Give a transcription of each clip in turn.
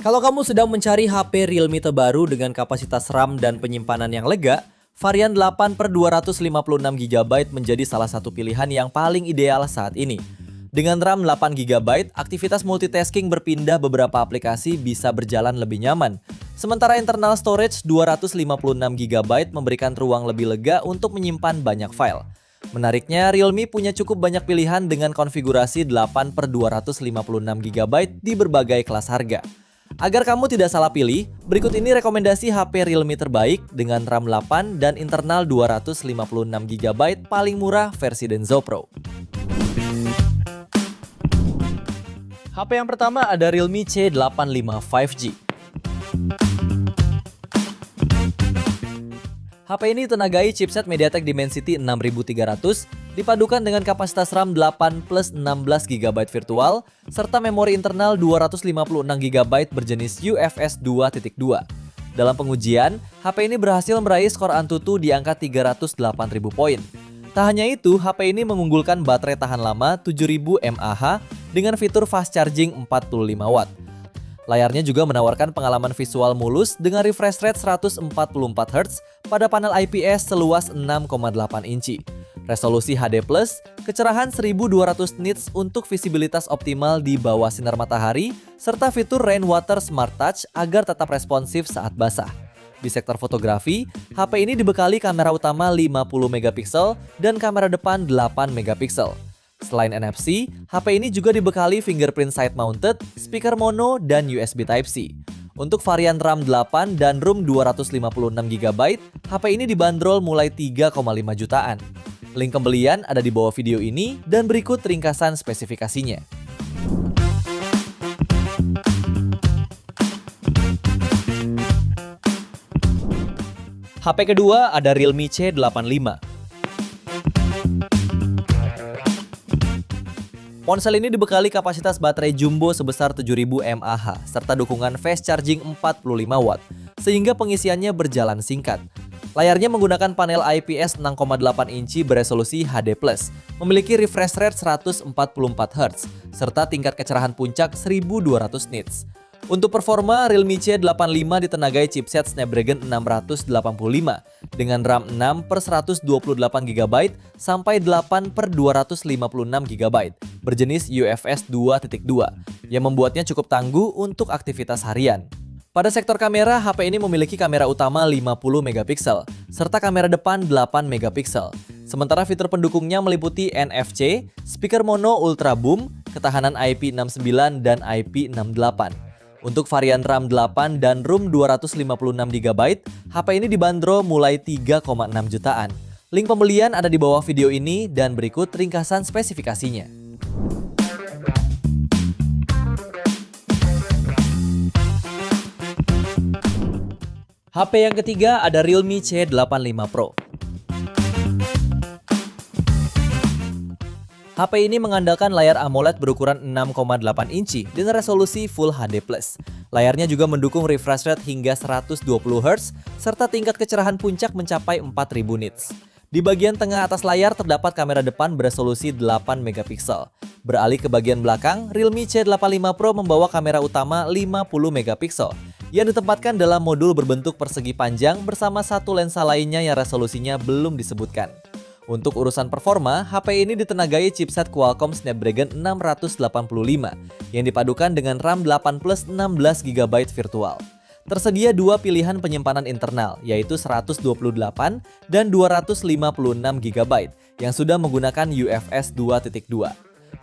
Kalau kamu sedang mencari HP Realme terbaru dengan kapasitas RAM dan penyimpanan yang lega, varian 8/256 GB menjadi salah satu pilihan yang paling ideal saat ini. Dengan RAM 8 GB, aktivitas multitasking berpindah beberapa aplikasi bisa berjalan lebih nyaman. Sementara internal storage 256 GB memberikan ruang lebih lega untuk menyimpan banyak file. Menariknya, Realme punya cukup banyak pilihan dengan konfigurasi 8/256 GB di berbagai kelas harga. Agar kamu tidak salah pilih, berikut ini rekomendasi HP Realme terbaik dengan RAM 8 dan internal 256 GB paling murah versi Denso Pro. HP yang pertama ada Realme C85 5G. HP ini ditenagai chipset MediaTek Dimensity 6300, dipadukan dengan kapasitas RAM 8 plus 16 GB virtual, serta memori internal 256 GB berjenis UFS 2.2. Dalam pengujian, HP ini berhasil meraih skor Antutu di angka 308.000 poin. Tak hanya itu, HP ini mengunggulkan baterai tahan lama 7000 mAh dengan fitur fast charging 45 watt. Layarnya juga menawarkan pengalaman visual mulus dengan refresh rate 144 Hz pada panel IPS seluas 6,8 inci. Resolusi HD+, kecerahan 1200 nits untuk visibilitas optimal di bawah sinar matahari, serta fitur Rainwater Smart Touch agar tetap responsif saat basah. Di sektor fotografi, HP ini dibekali kamera utama 50 MP dan kamera depan 8 MP. Selain NFC, HP ini juga dibekali fingerprint side mounted, speaker mono, dan USB Type-C. Untuk varian RAM 8 dan ROM 256 GB, HP ini dibanderol mulai 3,5 jutaan. Link pembelian ada di bawah video ini dan berikut ringkasan spesifikasinya. HP kedua ada Realme C85. Ponsel ini dibekali kapasitas baterai jumbo sebesar 7000 mAh serta dukungan fast charging 45 watt, sehingga pengisiannya berjalan singkat. Layarnya menggunakan panel IPS 6,8 inci beresolusi HD+, memiliki refresh rate 144 Hz, serta tingkat kecerahan puncak 1200 nits. Untuk performa, Realme C85 ditenagai chipset Snapdragon 685 dengan RAM 6/128 GB sampai 8/256 GB berjenis UFS 2.2 yang membuatnya cukup tangguh untuk aktivitas harian. Pada sektor kamera, HP ini memiliki kamera utama 50 MP serta kamera depan 8 MP. Sementara fitur pendukungnya meliputi NFC, speaker mono ultra boom, ketahanan IP69 dan IP68. Untuk varian RAM 8 dan ROM 256 GB, HP ini dibanderol mulai 3,6 jutaan. Link pembelian ada di bawah video ini dan berikut ringkasan spesifikasinya. HP yang ketiga ada Realme C85 Pro. HP ini mengandalkan layar AMOLED berukuran 6,8 inci dengan resolusi Full HD+. Layarnya juga mendukung refresh rate hingga 120 Hz serta tingkat kecerahan puncak mencapai 4000 nits. Di bagian tengah atas layar terdapat kamera depan beresolusi 8 MP. Beralih ke bagian belakang, Realme C85 Pro membawa kamera utama 50 MP yang ditempatkan dalam modul berbentuk persegi panjang bersama satu lensa lainnya yang resolusinya belum disebutkan. Untuk urusan performa, HP ini ditenagai chipset Qualcomm Snapdragon 685 yang dipadukan dengan RAM 8 plus 16 GB virtual. Tersedia dua pilihan penyimpanan internal, yaitu 128 dan 256 GB yang sudah menggunakan UFS 2.2.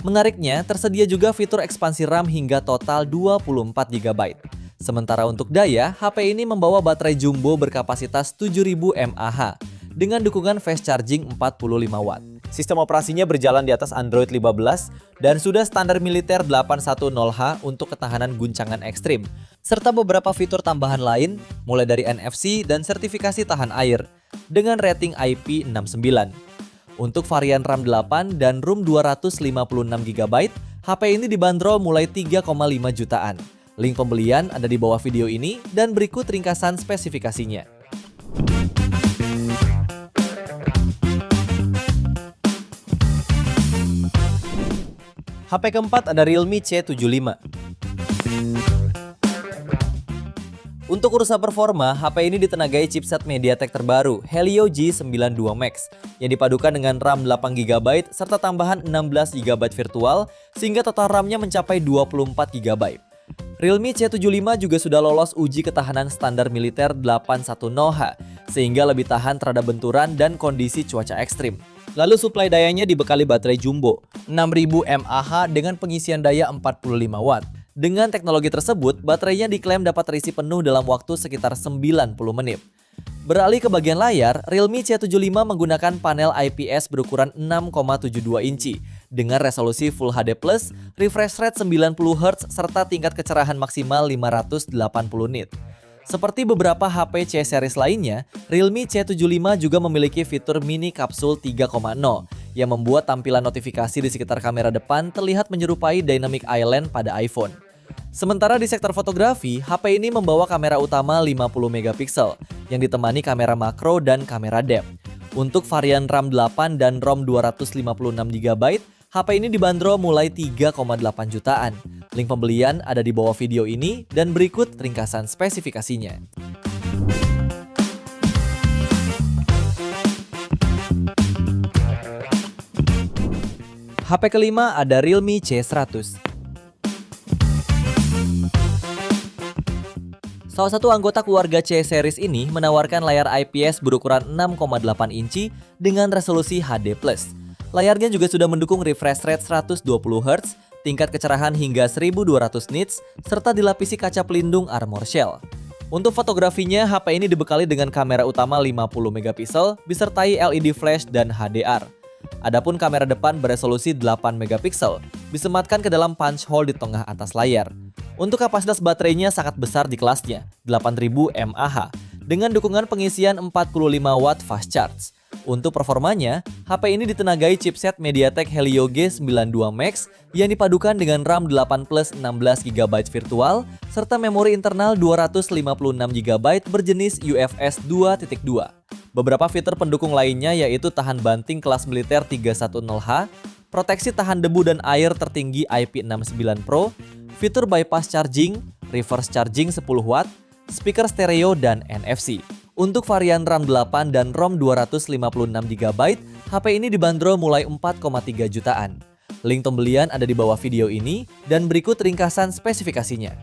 Menariknya, tersedia juga fitur ekspansi RAM hingga total 24 GB. Sementara untuk daya, HP ini membawa baterai jumbo berkapasitas 7000 mAh dengan dukungan fast charging 45 watt. Sistem operasinya berjalan di atas Android 15 dan sudah standar militer 810H untuk ketahanan guncangan ekstrim, serta beberapa fitur tambahan lain mulai dari NFC dan sertifikasi tahan air dengan rating IP69. Untuk varian RAM 8 dan ROM 256 GB, HP ini dibanderol mulai 3,5 jutaan. Link pembelian ada di bawah video ini dan berikut ringkasan spesifikasinya. HP keempat ada Realme C75. Untuk urusan performa, HP ini ditenagai chipset MediaTek terbaru Helio G92 Max yang dipadukan dengan RAM 8GB serta tambahan 16GB virtual sehingga total RAM-nya mencapai 24GB. Realme C75 juga sudah lolos uji ketahanan standar militer 810H sehingga lebih tahan terhadap benturan dan kondisi cuaca ekstrim. Lalu suplai dayanya dibekali baterai jumbo 6000 mAh dengan pengisian daya 45 watt. Dengan teknologi tersebut, baterainya diklaim dapat terisi penuh dalam waktu sekitar 90 menit. Beralih ke bagian layar, Realme C75 menggunakan panel IPS berukuran 6,72 inci dengan resolusi Full HD+, refresh rate 90Hz serta tingkat kecerahan maksimal 580 nit. Seperti beberapa HP C series lainnya, Realme C75 juga memiliki fitur mini kapsul 3.0 yang membuat tampilan notifikasi di sekitar kamera depan terlihat menyerupai Dynamic Island pada iPhone. Sementara di sektor fotografi, HP ini membawa kamera utama 50MP yang ditemani kamera makro dan kamera depth. Untuk varian RAM 8 dan ROM 256GB, HP ini dibanderol mulai 3,8 jutaan. Link pembelian ada di bawah video ini dan berikut ringkasan spesifikasinya. HP kelima ada Realme C100. Salah satu anggota keluarga C series ini menawarkan layar IPS berukuran 6,8 inci dengan resolusi HD+. Layarnya juga sudah mendukung refresh rate 120Hz, tingkat kecerahan hingga 1200 nits, serta dilapisi kaca pelindung Armor Shell. Untuk fotografinya, HP ini dibekali dengan kamera utama 50MP, disertai LED flash dan HDR. Adapun kamera depan beresolusi 8MP, disematkan ke dalam punch hole di tengah atas layar. Untuk kapasitas baterainya sangat besar di kelasnya, 8000 mAh, dengan dukungan pengisian 45 watt fast charge. Untuk performanya, HP ini ditenagai chipset MediaTek Helio G92 Max yang dipadukan dengan RAM 8 plus 16GB virtual serta memori internal 256GB berjenis UFS 2.2. Beberapa fitur pendukung lainnya yaitu tahan banting kelas militer 310H, proteksi tahan debu dan air tertinggi IP69 Pro, fitur bypass charging, reverse charging 10 watt, speaker stereo, dan NFC. Untuk varian RAM 8 dan ROM 256GB, HP ini dibanderol mulai 4,3 jutaan. Link pembelian ada di bawah video ini dan berikut ringkasan spesifikasinya.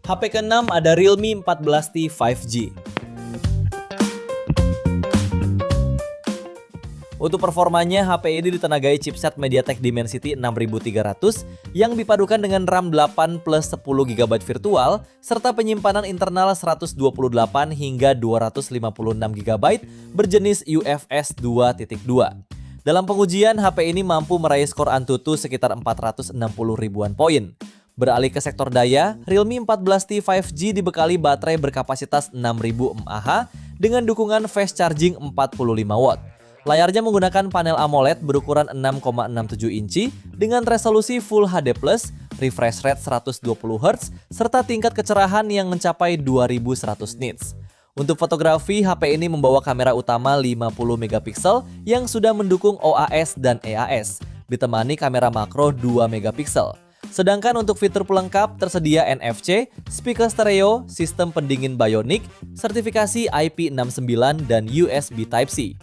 HP ke-6 ada Realme 14T 5G. Untuk performanya, HP ini ditenagai chipset MediaTek Dimensity 6300 yang dipadukan dengan RAM 8 plus 10GB virtual serta penyimpanan internal 128 hingga 256GB berjenis UFS 2.2. Dalam pengujian, HP ini mampu meraih skor Antutu sekitar 460 ribuan poin. Beralih ke sektor daya, Realme 14T 5G dibekali baterai berkapasitas 6000 mAh dengan dukungan fast charging 45 watt. Layarnya menggunakan panel AMOLED berukuran 6,67 inci dengan resolusi Full HD+, refresh rate 120Hz, serta tingkat kecerahan yang mencapai 2100 nits. Untuk fotografi, HP ini membawa kamera utama 50MP yang sudah mendukung OAS dan EAS, ditemani kamera makro 2MP. Sedangkan untuk fitur pelengkap tersedia NFC, speaker stereo, sistem pendingin Bionic, sertifikasi IP69 dan USB Type-C.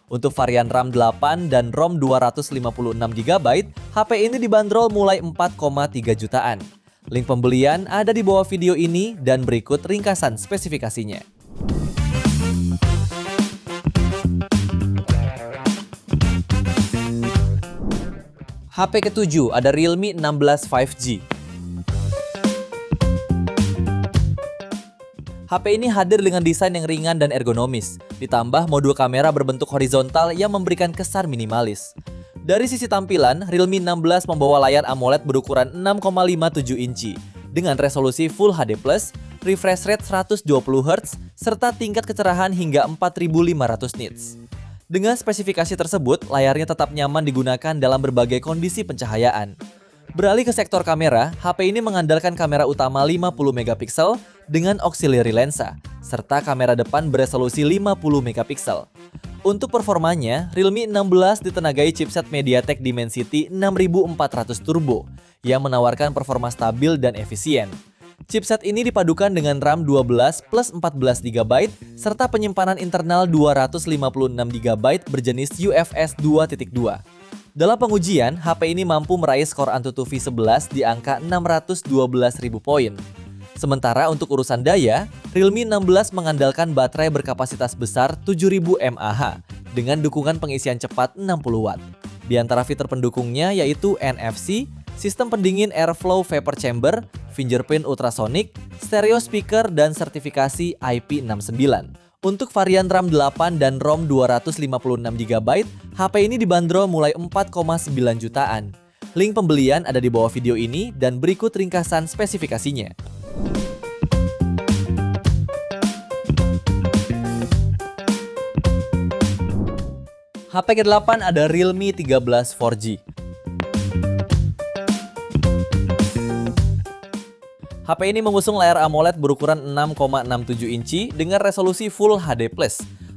Untuk varian RAM 8 dan ROM 256GB, HP ini dibanderol mulai 4,3 jutaan. Link pembelian ada di bawah video ini dan berikut ringkasan spesifikasinya. HP ke-7 ada Realme 16 5G. HP ini hadir dengan desain yang ringan dan ergonomis, ditambah modul kamera berbentuk horizontal yang memberikan kesan minimalis. Dari sisi tampilan, Realme 16 membawa layar AMOLED berukuran 6,57 inci dengan resolusi Full HD+, refresh rate 120Hz, serta tingkat kecerahan hingga 4500 nits. Dengan spesifikasi tersebut, layarnya tetap nyaman digunakan dalam berbagai kondisi pencahayaan. Beralih ke sektor kamera, HP ini mengandalkan kamera utama 50 megapiksel dengan auxiliary lensa, serta kamera depan beresolusi 50 megapiksel. Untuk performanya, Realme 16 ditenagai chipset MediaTek Dimensity 6400 Turbo yang menawarkan performa stabil dan efisien. Chipset ini dipadukan dengan RAM 12 plus 14 GB serta penyimpanan internal 256 GB berjenis UFS 2.2. Dalam pengujian, HP ini mampu meraih skor AnTuTu V11 di angka 612.000 poin. Sementara untuk urusan daya, Realme 16 mengandalkan baterai berkapasitas besar 7000 mAh dengan dukungan pengisian cepat 60 Watt. Di antara fitur pendukungnya yaitu NFC, sistem pendingin airflow vapor chamber, fingerprint ultrasonic, stereo speaker, dan sertifikasi IP69. Untuk varian RAM 8 dan ROM 256GB, HP ini dibanderol mulai 4,9 jutaan. Link pembelian ada di bawah video ini dan berikut ringkasan spesifikasinya. HP ke-8 ada Realme 13 4G. HP ini mengusung layar AMOLED berukuran 6,67 inci dengan resolusi Full HD+,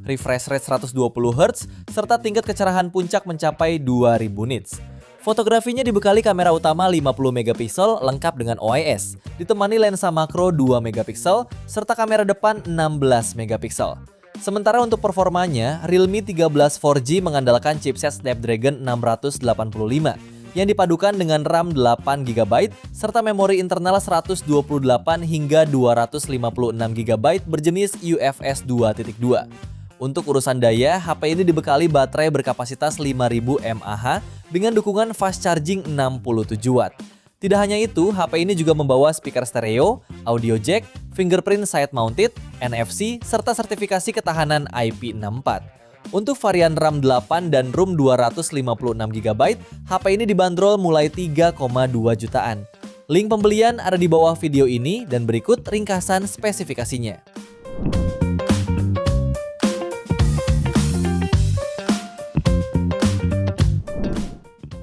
refresh rate 120Hz, serta tingkat kecerahan puncak mencapai 2000 nits. Fotografinya dibekali kamera utama 50 megapiksel lengkap dengan OIS, ditemani lensa makro 2 megapiksel, serta kamera depan 16 megapiksel. Sementara untuk performanya, Realme 13 4G mengandalkan chipset Snapdragon 685 yang dipadukan dengan RAM 8GB serta memori internal 128 hingga 256GB berjenis UFS 2.2. Untuk urusan daya, HP ini dibekali baterai berkapasitas 5000 mAh dengan dukungan fast charging 67 Watt. Tidak hanya itu, HP ini juga membawa speaker stereo, audio jack, fingerprint side mounted, NFC, serta sertifikasi ketahanan IP64. Untuk varian RAM 8 dan ROM 256GB, HP ini dibanderol mulai 3,2 jutaan. Link pembelian ada di bawah video ini dan berikut ringkasan spesifikasinya.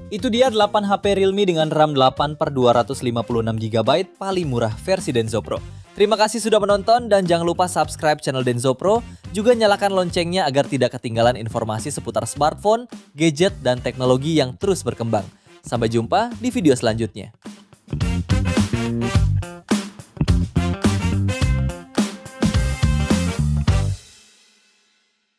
Itu dia 8 HP Realme dengan RAM 8 per 256GB paling murah versi Denso Pro. Terima kasih sudah menonton dan jangan lupa subscribe channel Denso Pro, juga nyalakan loncengnya agar tidak ketinggalan informasi seputar smartphone, gadget, dan teknologi yang terus berkembang. Sampai jumpa di video selanjutnya.